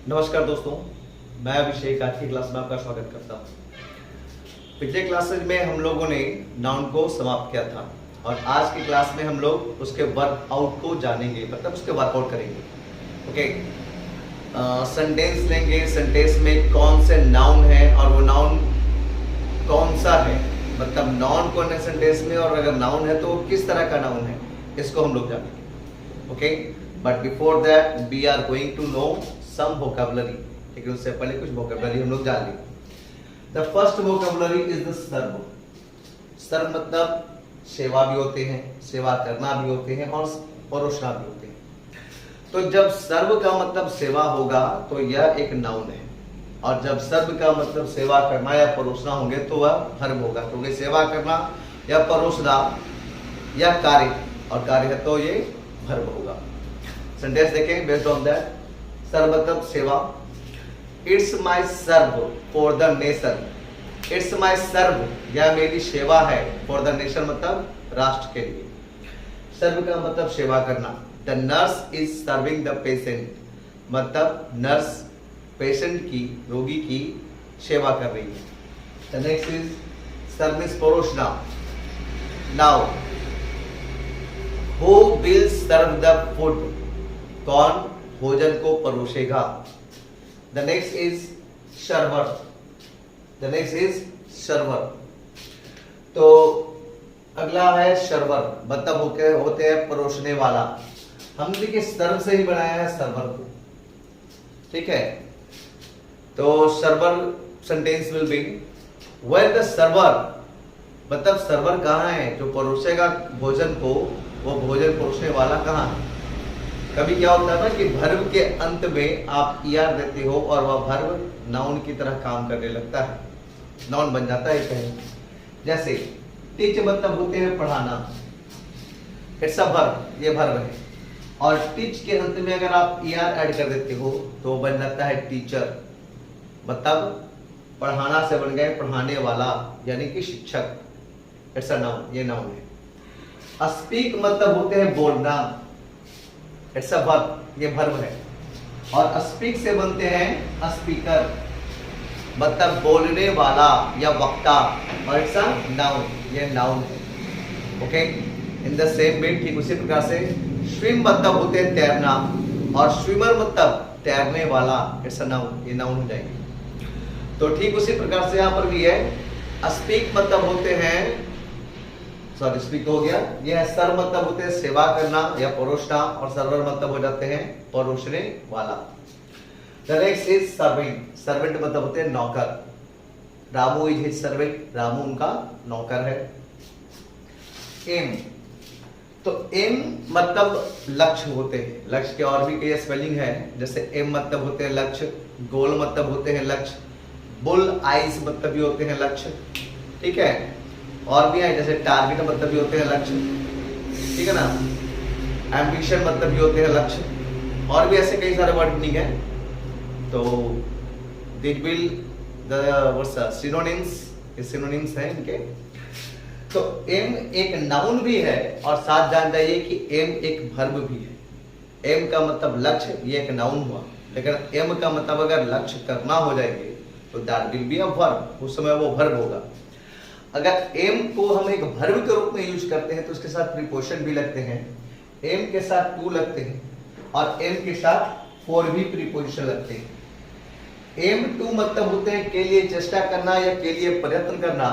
नमस्कार दोस्तों, मैं अभिषेक आज की क्लास में आपका स्वागत करता हूँ। पिछले क्लासेज में हम लोगों ने नाउन को समाप्त किया था और आज की क्लास में हम लोग उसके वर्कआउट को जानेंगे, मतलब उसके वर्कआउट करेंगे। ओके, सेंटेंस लेंगे, सेंटेंस में कौन से नाउन है और वो नाउन कौन सा है, मतलब नाउन कौन है सेंटेंस में, और अगर नाउन है तो वो किस तरह का नाउन है, इसको हम लोग जानेंगे। Okay, but before that we are going to know some vocabulary, लेकिन उससे पहले कुछ वोकैबुलरी हम लोग जान लेंगे। The first vocabulary is the serve. Serve मतलब सेवा भी होते हैं, सेवा करना भी होते हैं और परोसना भी होते हैं। तो जब सर्व का मतलब सेवा होगा तो यह एक नाउन है, और जब सर्व का मतलब सेवा करना या परोसना होंगे तो वह वर्ब होगा। क्योंकि सेवा करना या परोसना या कार्य, और कार्य है तो ये वर्ब होगा। सेंटेंस देखें बेस्ड ऑन दैट। सर्व मतलब सेवा। It's my serve for the nation. It's my serve, यह मेरी सेवा है। फॉर द नेशन मतलब राष्ट्र के लिए। सर्व का मतलब सेवा करना। The nurse is serving the patient, मतलब नर्स पेशेंट की, रोगी की सेवा कर रही है। The next is serve is परोसना। Now who will serve the food, कौन भोजन को परोसेगा। The next is server. The next is server. तो अगला है सर्वर, मतलब होते हैं परोसने वाला। हमने देखिए सर्व से ही बनाया है सर्वर को, ठीक है। तो server sentence will be where the server, मतलब सर्वर कहाँ है, जो परोसेगा भोजन को, वो भोजन परोसने वाला कहाँ है। कभी क्या होता है ना कि वर्ब के अंत में आप ईआर देते हो और वह वर्ब नाउन की तरह काम करने लगता है, नाउन बन जाता है कहीं। जैसे टीच मतलब होते हैं पढ़ाना, इट्स अ वर्ब, ये वर्ब है। और टीच के अंत में अगर आप ईआर ऐड कर देते हो तो बन जाता है टीचर, मतलब पढ़ाना से बन गए पढ़ाने वाला, यानी कि शिक्षक। इट्स अ नाउन, ये नाउन है। स्पीक मतलब होते हैं बोलना, इट्स अ वर्ब, ये वर्ब है। और स्पीक से बनते हैं स्पीकर, मतलब बोलने वाला या वक्ता, और इट्स अ नाउन, ये नाउन है। Okay, in the same way, ठीक उसी प्रकार से स्विम मतलब होते हैं तैरना, और स्विमर मतलब तैरने वाला, इट्स अ नाउन, ये नाउन हो जाएंगे। तो ठीक उसी प्रकार से यहाँ पर भी है। स्पीक मतलब होते हैं, सॉरी स्पीक हो गया, यह सर्व मतलब होते हैं सेवा करना या परोसना, और सर्वर मतलब हो जाते हैं परोसने वाला। The next is servant. Servant मतलब होते हैं नौकर। Ramu is his servant, Ramu उनका नौकर है। एम, तो एम मतलब लक्ष्य होते हैं। लक्ष्य के और भी कई स्पेलिंग है, जैसे एम मतलब होते हैं लक्ष्य, गोल मतलब होते हैं लक्ष्य, बुल आइज मतलब भी होते हैं लक्ष्य, ठीक है। और भी है, जैसे टारगेट मतलब भी होते हैं लक्ष्य, ठीक है ना। एम्बिशन मतलब भी होते हैं लक्ष्य, और भी ऐसे कई सारे वर्ड मीनिंग है। तो दिट विल द सिनोनिम्स हैं इनके। तो एम एक नाउन भी है, और साथ जान जाइए कि एम एक वर्ब भी है। एम का मतलब लक्ष्य, ये एक नाउन हुआ, लेकिन एम का मतलब अगर लक्ष्य करना हो जाएंगे तो that will be a verb, उस समय वो वर्ब होगा। अगर एम को हम एक वर्ब के रूप में यूज करते हैं तो उसके साथ प्रीपोजिशन भी लगते हैं। एम के साथ टू लगते हैं, और एम के साथ फोर भी प्रीपोजिशन लगते हैं। एम टू मतलब होते हैं के लिए चेष्टा करना या के लिए प्रयत्न करना,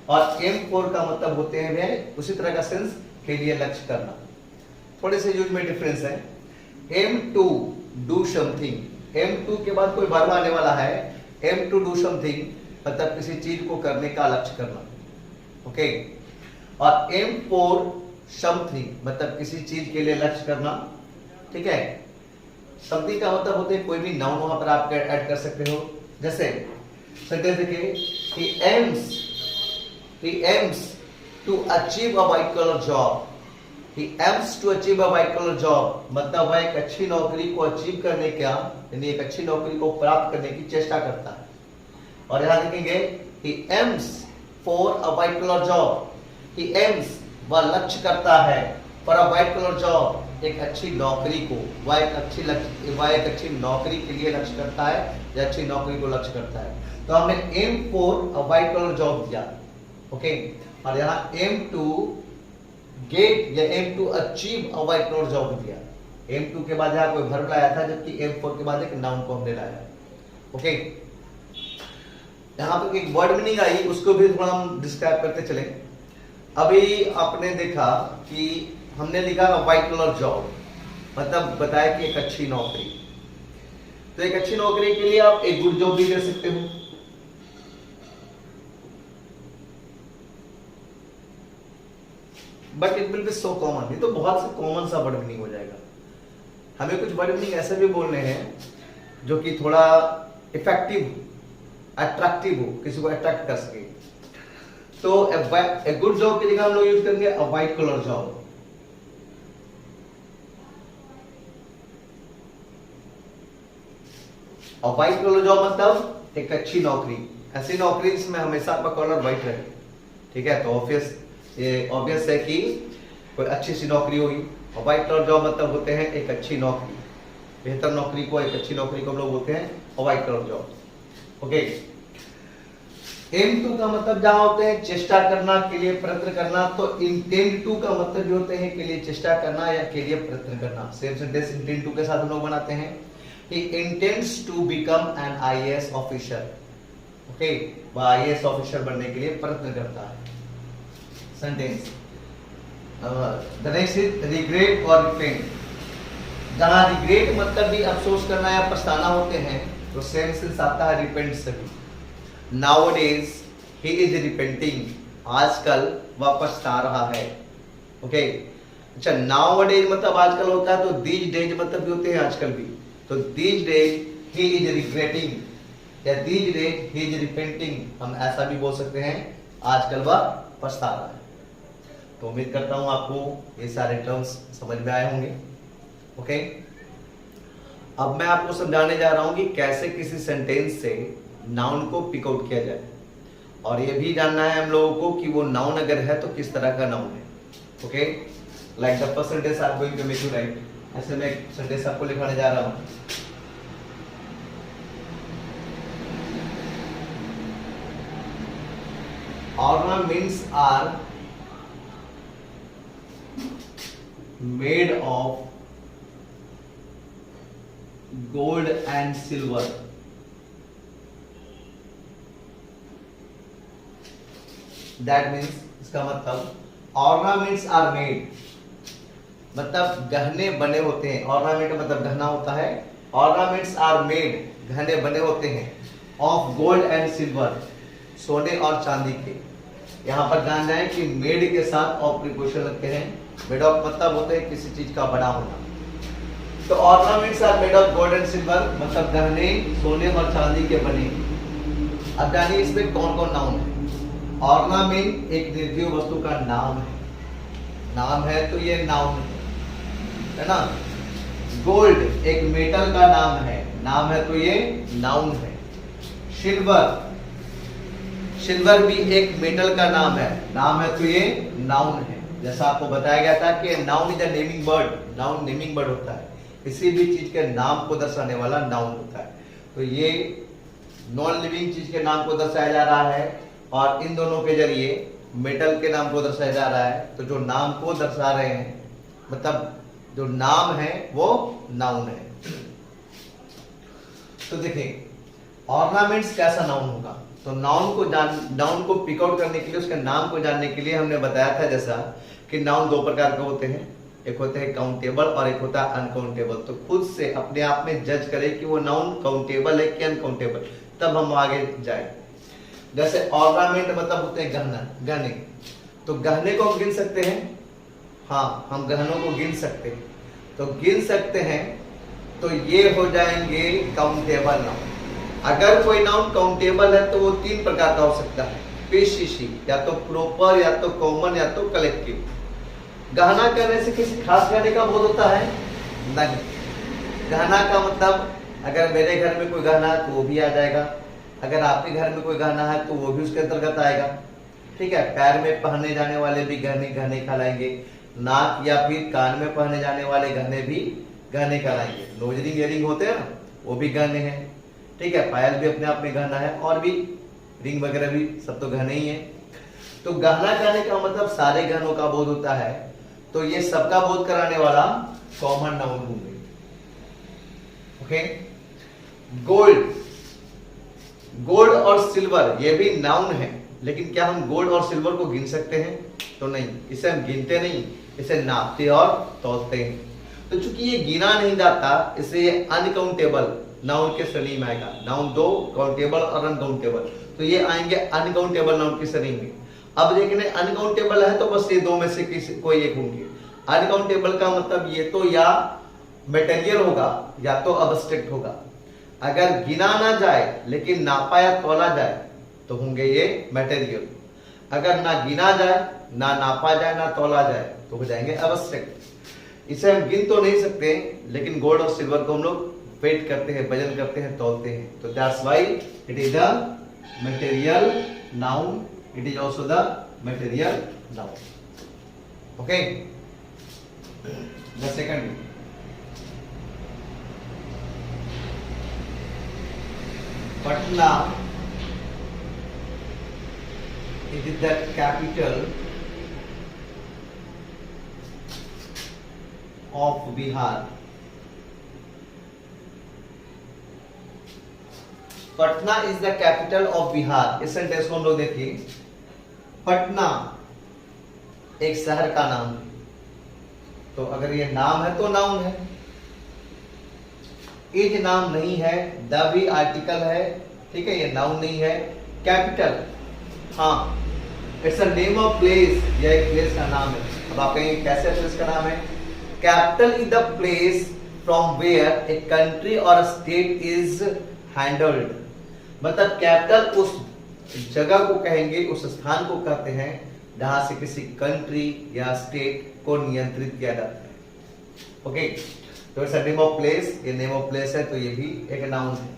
और एम फोर का मतलब होते हैं उसी तरह का सेंस, के लिए लक्ष्य करना। थोड़े से यूज में डिफरेंस है। Aim to do something, aim to के बाद कोई वर्ब आने वाला है। एम टू डू समथिंग मतलब किसी चीज को करने का लक्ष्य करना, ओके। और एम फॉर समथिंग मतलब किसी चीज के लिए लक्ष्य करना, ठीक है। समथिंग का मतलब होते हैं कोई भी नाउन वहां पर आप ऐड कर सकते हो। जैसे सेंटेंस देखिए, he aims to achieve a white collar job। he aims to achieve a white collar job मतलब वह एक अच्छी नौकरी को अचीव करने का, यानी एक अच्छी नौकरी को प्राप्त करने की चेष्टा करता है। और यहां देखेंगे he aims for a white collar job। he aims, वह लक्ष्य करता है, for a white collar job, एक अच्छी नौकरी को, वह एक अच्छी नौकरी के लिए लक्ष्य करता है या अच्छी नौकरी को लक्ष्य करता है। तो हमने aim for a white collar job okay, ओके, और यहाँ एम टू गेट या aim to achieve a white collar job दिया। एम टू के बाद यहाँ कोई वर्ब लाया था, जबकि एम फोर के बाद एक नाउन को हमने लाया, ओके। यहाँ पर एक वर्ड मीनिंग आई, उसको भी थोड़ा हम डिस्क्राइब करते चले। अभी आपने देखा कि हमने लिखा व्हाइट कलर जॉब, मतलब बताया कि एक अच्छी नौकरी। तो एक अच्छी नौकरी के लिए आप एक गुड जॉब भी कर सकते हो, but it will be so common. ये तो बहुत से कॉमन सा वर्ड मीनिंग हो जाएगा। हमें कुछ वर्ड मीनिंग ऐसे भी बोलने हैं जो कि थोड़ा इफेक्टिव, अट्रैक्टिव हो, किसी को अट्रैक्ट कर सके। तो ए गुड जॉब के लिए हम लोग यूज करेंगे अ व्हाइट कलर जॉब। और व्हाइट कलर जॉब मतलब एक अच्छी नौकरी, ऐसी नौकरी जिसमें हमेशा आपका कलर व्हाइट रहे, ठीक है। तो ऑब्वियस है कि कोई अच्छी सी नौकरी होगी। और व्हाइट कलर जॉब मतलब होते हैं एक अच्छी नौकरी, बेहतर नौकरी को, एक अच्छी नौकरी को हम लोग बोलते हैं white collar job, okay. Aim to का मतलब जहां होते हैं चेष्टा करना, के लिए प्रयत्न करना, तो इंटेंड टू का मतलब जो होते हैं के लिए चेष्टा करना या के लिए प्रयत्न करना। सेम सेंटेंस इंटेंड टू के साथ हम लोग बनाते हैं। He intends to become an IAS officer, okay, वह IAS ऑफिसर बनने के लिए प्रयत्न करता है। Sentence the next is regret और रिपेंट। जहां रिग्रेट मतलब भी अफसोस करना या पछताना होते हैं, तो सेम सेंस आता है रिपेंट से भी। Nowadays he is repenting, आजकल वह पछता रहा है, ओके। अच्छा, nowadays मतलब आजकल होता है, तो these days मतलब भी होते हैं आजकल भी। तो these days he is regretting या these days he is repenting, हम ऐसा भी बोल सकते हैं, आजकल वह पछता रहा है। तो उम्मीद करता हूं आपको ये सारे टर्म्स समझ में आए होंगे, ओके। अब मैं आपको समझाने जा रहा हूं कि कैसे किसी सेंटेंस से नाउन को पिक आउट किया जाए, और ये भी जानना है हम लोगों को कि वो नाउन अगर है तो किस तरह का नाउन है, okay. Like the first sentence I am going to make you write. ऐसे मैं एक सेंटेंस आपको लिखाने जा रहा हूं। Ornaments are made of gold and silver. That means इसका मतलब ornaments are made मतलब गहने बने होते हैं। ऑर्नामेंट मतलब गहना होता है। ऑर्नामेंट्स आर मेड गहने बने होते हैं ऑफ गोल्ड एंड सिल्वर सोने और चांदी के। यहाँ पर जान जाए कि मेड के साथ ऑफ प्रीपोजिशन लगते हैं। मेड ऑफ मतलब होते हैं किसी चीज का बना होना। तो ornaments are made of gold and silver मतलब गहने सोने और चांदी के बने। अब जानिए इसमें कौन कौन नाउन है। ऑर्नामेंट एक निर्जीव वस्तु का नाम है। नाम है तो ये नाउन है ना। गोल्ड एक मेटल का नाम है। नाम है तो ये नाउन है। सिल्वर सिल्वर भी एक मेटल का नाम है। नाम है तो ये नाउन है। जैसा आपको बताया गया था कि noun is a naming word. Noun naming word होता है। किसी भी चीज के नाम को दर्शाने वाला नाउन होता है। तो ये नॉन लिविंग चीज के नाम को दर्शाया जा रहा है और इन दोनों के जरिए मेटल के नाम को दर्शाया जा रहा है। तो जो नाम को दर्शा रहे हैं मतलब जो नाम है वो नाउन है। तो देखिए ऑर्नामेंट्स कैसा नाउन होगा। तो नाउन को पिक आउट करने के लिए उसके नाम को जानने के लिए हमने बताया था जैसा कि नाउन दो प्रकार के होते हैं। एक होते हैं काउंटेबल और एक होता है अनकाउंटेबल। तो खुद से अपने आप में जज करें कि वो नाउन काउंटेबल है कि अनकाउंटेबल, तब हम आगे जाए। जैसे ऑर्नामेंट मतलब होते हैं गहने। तो गहने को हम गिन सकते हैं। हाँ, हम गहनों को गिन सकते हैं। तो गिन सकते हैं तो ये हो जाएंगे काउंटेबल नाउन। अगर कोई नाउन काउंटेबल है तो वो तीन प्रकार का हो सकता है। पेशिशी या तो प्रॉपर या तो कॉमन या तो कलेक्टिव। गहना करने से किसी खास गहने का बोध होता है नहीं। गहना का मतलब अगर मेरे घर में कोई गहना है तो वो भी आ जाएगा। अगर आपके घर में कोई गहना है तो वो भी उसके अंतर्गत आएगा। ठीक है। पैर में पहने जाने वाले भी गहने कहलाएंगे। नाक या फिर कान में पहने जाने वाले गहने भी गहने कहलाएंगे। नोज रिंग इयरिंग होते हैं ना, वो भी गहने हैं। ठीक है, पायल भी अपने आप में गहना है, और भी रिंग वगैरह भी सब तो गहने ही है। तो गहना कहने का मतलब सारे गहनों का बोध होता है, तो ये सबका बोध कराने वाला कॉमन नाउन होंगे। ओके, गोल्ड, गोल्ड और सिल्वर ये भी नाउन है, लेकिन क्या हम गोल्ड और सिल्वर को गिन सकते हैं? तो नहीं, इसे हम गिनते नहीं, इसे नापते और तौलते हैं। तो चूंकि ये गिना नहीं जाता, इसलिए ये अनकाउंटेबल नाउन के श्रेणी में आएगा। नाउन दो, काउंटेबल और अनकाउंटेबल, तो ये आएंगे अनकाउंटेबल नाउन की श्रेणी में। अब देखने अनकाउंटेबल है तो बस ये दो में से किसी कोई एक होंगे। अनकाउंटेबल का मतलब ये तो या मटेरियल होगा या तो अब्स्ट्रैक्ट होगा। अगर गिना ना जाए लेकिन नापा या तौला जाए तो होंगे ये मटेरियल। अगर ना गिना जाए, ना नापा जाए, ना तौला जाए तो हो जाएंगे अब्स्ट्रैक्ट। इसे हम गिन तो नहीं सकते, लेकिन गोल्ड और सिल्वर को हम लोग वेट करते हैं, वजन करते हैं, तौलते हैं। तो that's why it is the material noun, it is also the material noun. Okay, the second, Patna, it is the capital of Bihar. Patna is the capital of Bihar. इस सेंटेंस को हम लोग देखिए, पटना एक शहर का नाम है, तो अगर ये नाम है तो नाउन है। इज नाम नहीं है, द भी आर्टिकल है, ठीक है, ये नाउन नहीं है। कैपिटल, हाँ, it's a name of place, यह एक प्लेस का नाम है। अब आप कहेंगे कैसे प्लेस का नाम है? Capital is the place from where a country और स्टेट इज हैंडल्ड। मतलब कैपिटल उस जगह को कहेंगे, उस स्थान को कहते हैं जहां से किसी कंट्री या स्टेट को नियंत्रित किया जाता है। ओके, तो it's a name of place, ये नेम ऑफ प्लेस है, तो ये भी एक नाउन है।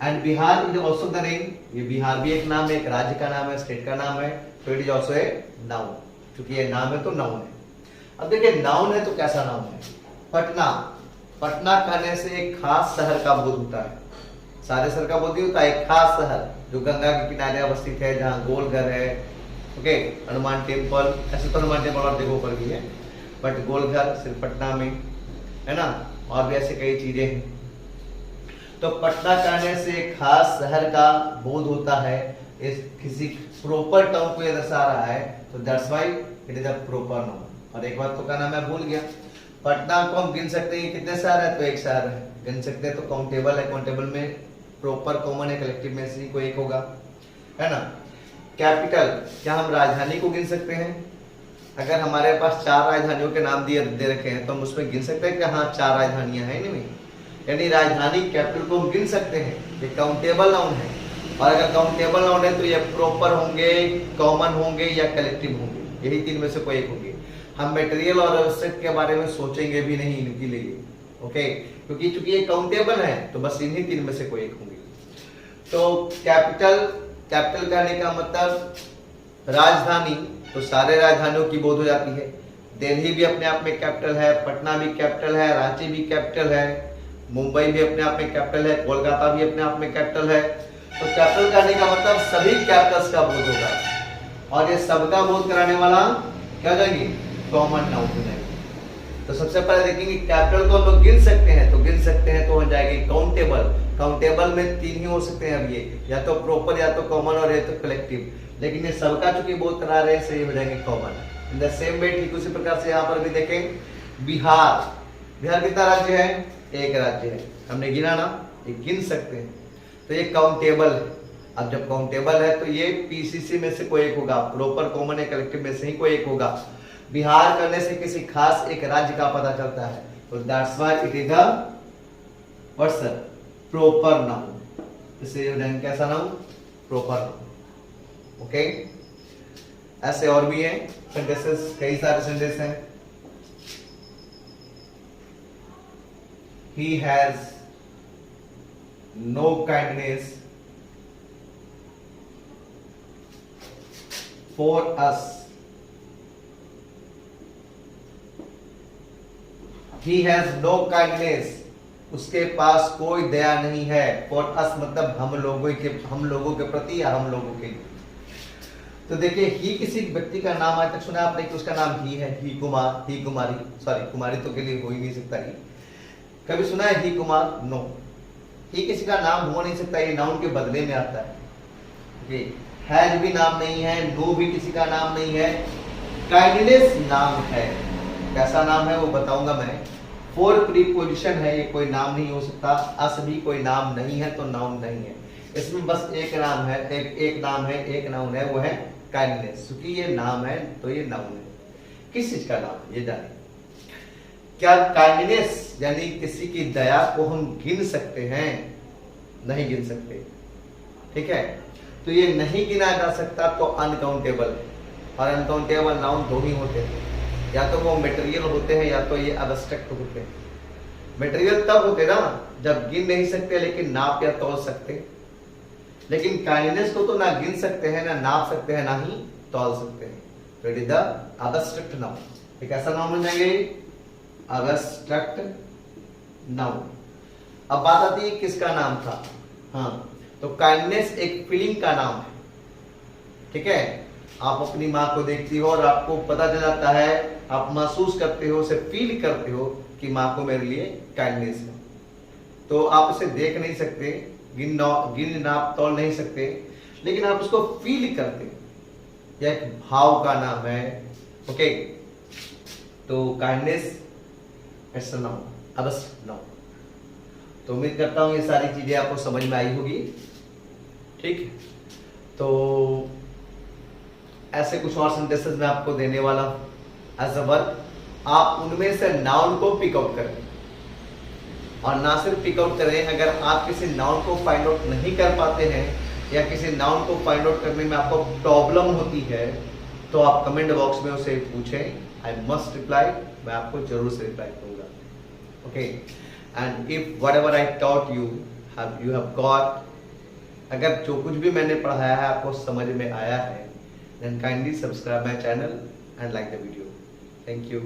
And Bihar is also the name, ये बिहार भी एक नाम है, एक राज्य का नाम है, स्टेट का नाम है, तो it is also a noun. क्योंकि ये नाम है तो नाउन है। अब देखिए नाउन है तो कैसा नाउन है? पटना, पटना कहने से एक खास शहर का बोध होता है। सारे शहर का बोध नहीं होता, एक खास शहर जो गंगा के किनारे अवस्थित है, जहाँ गोल घर है, ओके, हनुमान टेम्पल, ऐसे तो हनुमान टेम्पल और जगहों पर भी है, बट गोल घर सिर्फ पटना में है ना, और भी ऐसे कई चीजें हैं। तो पटना कहने से एक खास शहर का बोध होता है, इस किसी प्रॉपर टर्म को ये दर्शा रहा है, तो that's why it is a proper noun. और एक बात तो कहना मैं भूल गया, पटना को हम गिन सकते हैं कितने शहर है? तो एक शहर है, गिन सकते हैं तो काउंटेबल है, काउंटेबल में प्रॉपर, कॉमन है, कलेक्टिव में से ही कोई एक होगा, है ना। कैपिटल, क्या हम राजधानी को गिन सकते हैं? अगर हमारे पास 4 राजधानियों के नाम दे रखे हैं तो हम उसमें गिन सकते हैं कि हाँ 4 राजधानियां हैं नहीं, यानी राजधानी कैपिटल को हम गिन सकते हैं, ये काउंटेबल नाउन है। और अगर काउंटेबल नाउन है तो ये प्रॉपर होंगे, कॉमन होंगे या कलेक्टिव होंगे, यही 3 में से कोई एक होंगे। हम मटेरियल और अवश्यक के बारे में सोचेंगे भी नहीं इनके लिए, ओके, क्योंकि चूंकि ये काउंटेबल है तो बस इन्हीं 3 में से कोई एक होंगे। तो कैपिटल, कैपिटल कहने का मतलब राजधानी, तो सारे राजधानियों की बोध हो जाती है। दिल्ली भी अपने आप में कैपिटल है, पटना भी कैपिटल है, रांची भी कैपिटल है, मुंबई भी अपने आप में कैपिटल है, कोलकाता भी अपने आप में कैपिटल है। तो कैपिटल कहने का मतलब सभी कैपिटल्स का बोध होगा, और ये सबका बोध कराने वाला क्या हो जाएंगे? कॉमन नाउन हो जाएंगे। तो सबसे पहले देखेंगे कैपिटल को हम लोग गिन सकते हैं, तो गिन सकते हैं तो हो जाएगी काउंटेबल। काउंटेबल में 3 ही हो सकते हैं अब ये, या तो प्रॉपर, या तो कॉमन, और या तो कलेक्टिव। लेकिन ये सबका चूंकि बोध करा रहे हैं, सही हो जाएंगे common. In the same way ठीक उसी प्रकार से यहाँ पर भी देखें, बिहार, बिहार कितना राज्य है? एक राज्य है, हमने गिना ना, ये गिन सकते हैं, तो ये काउंटेबल है। अब जब काउंटेबल है तो ये पीसीसी में से कोई एक होगा, प्रॉपर, कॉमन या कलेक्टिव में से ही कोई एक होगा। बिहार करने से किसी खास एक राज्य का पता चलता है, तो that's why it is the what's proper noun. इसे कैसा नाउन? Proper noun. ओके, ऐसे और भी हैं सेंटेंसेस, कई सारे सेंटेंस हैं। He has no kindness for us. He has no kindness, उसके पास कोई दया नहीं है। फॉर अस मतलब हम लोगों के प्रति या हम लोगों के लिए। तो देखिए ही किसी व्यक्ति का नाम आज तक सुना आपने कि उसका नाम ही है, ही कुमार, ही कुमारी, सॉरी कुमारी तो के लिए हो ही नहीं सकता। ही कभी सुना है ही कुमार? नो। ही किसी का नाम हो नहीं सकता, ये नाउन के बदले में आता है। ओके, हैज भी नाम नहीं है, नो भी किसी का नाम नहीं है, काइंडनेस नाम है। कैसा नाम है वो बताऊंगा मैं। फोर प्रीपोजिशन है, ये कोई नाम नहीं हो सकता। अस भी कोई नाम नहीं है तो नाउन नहीं है। इसमें बस एक नाम है, एक नाम है, एक नाउन है, वो है काइंडनेस। क्योंकि ये नाम है तो ये नाउन है। किस चीज का नाम ये जाने। क्या काइंडनेस यानी किसी की दया को हम गिन सकते हैं? नहीं गिन सकते। ठीक है, तो ये नहीं गिना जा सकता तो अनकाउंटेबल है। और अनकाउंटेबल नाउन दो ही होते हैं, या तो वो मटेरियल होते हैं या तो ये एब्स्ट्रैक्ट होते हैं। मटेरियल तब होते ना जब गिन नहीं सकते लेकिन नाप या तौल सकते। लेकिन काइंडनेस को तो ना गिन सकते हैं, ना नाप सकते हैं, ना ही तौल सकते हैं। तो it is the abstract noun. एक ऐसा नाउन बन जाएंगे एब्स्ट्रैक्ट नाउन। अब बात आती है किसका नाम था। हाँ, तो काइंडनेस एक फीलिंग का नाम है। ठीक है, आप अपनी माँ को देखती हो और आपको पता चल जाता है, आप महसूस करते हो, उसे फील करते हो कि माँ को मेरे लिए काइंडनेस है। तो आप उसे देख नहीं सकते, गिन नाप तोल नहीं सकते, लेकिन आप उसको फील करते। यह एक भाव का नाम है। ओके, तो काइंडनेस इट्स अ नाउन, अबस नाउन। तो उम्मीद करता हूं ये सारी चीजें आपको समझ में आई होगी। ठीक, तो ऐसे कुछ और सेंटेंसेस मैं आपको देने वाला हूं एज अ वर्क। आप उनमें से नाउन को पिक आउट करें, और ना सिर्फ पिक आउट करें, अगर आप किसी नाउन को फाइंड आउट नहीं कर पाते हैं या किसी नाउन को फाइंड आउट करने में आपको प्रॉब्लम होती है तो आप कमेंट बॉक्स में उसे पूछें। आई मस्ट रिप्लाई, मैं आपको जरूर से रिप्लाई करूंगा। Okay, and if whatever I taught you have got, अगर जो कुछ भी मैंने पढ़ाया है आपको समझ में आया है, then kindly subscribe my channel and like the video. Thank you.